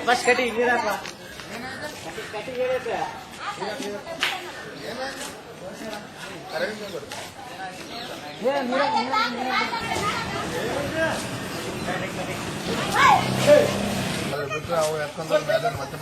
first ಕಟಿ ನೀರಾಕ ಕಟಿ ಹೇಳೈತೆ ಬಿಟ್ಟರೆ ಅವು ಎತ್ಕೊಂಡ್ರೆ ಮೇಲೆ ಮತ್ತೆ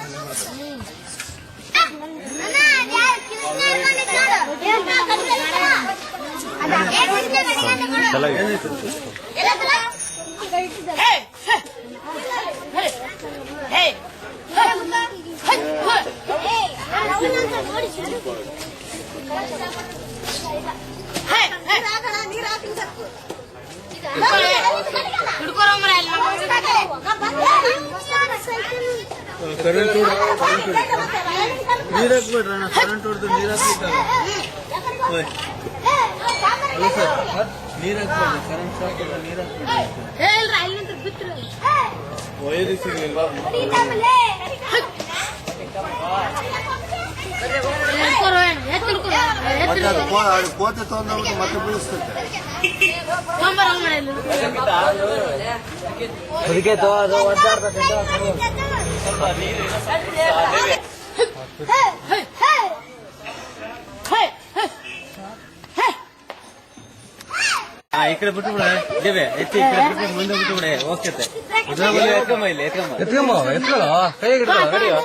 ಕರೆಂಟ್ ನೀರು ಹಾಕ್ಬಿಡ್ರಣ್ಣ ಕರೆಂಟ್ ಹೊಡೆದು ನೀರು ಹಾಕ್ಬಿಟ್ಟಾಗ ಅಲ್ಲ ಸರ್ ನೀರು ಹಾಕ್ಬಿಡ್ರಿ ಕರೆಂಟ್ ಹಾಕಿದ್ರೆ ನೀರು ಹಾಕ್ಬಿಡ್ರಿ ವೈರಿ ಸಿಗ್ಲಿಲ್ವಾ ಕೋತೆ ತಗೊಂಡ್ಬಿಟ್ಟು ಮತ್ತೆ ಬೀಳಿಸ್ತೈತೆ ಅದಕ್ಕೆ ಅದು ಒದ್ದಾಡ್ತದೆ ಈ ಕಡೆ ಬಿಟ್ಟು ಬಿಡ ದೇವೆ ಎತ್ತಿ ಈ ಕಡೆ ಬಿಟ್ಟು ಮುಂದೆ ಬಿಟ್ಟು ಬಿಡ ಹೋಗ್ತೈತೆ ಎತ್ಕೊಂಬ ಇಲ್ಲಿ ಎತ್ಕೊಂಬ ಕೈ ಹಿಡಿಯೋ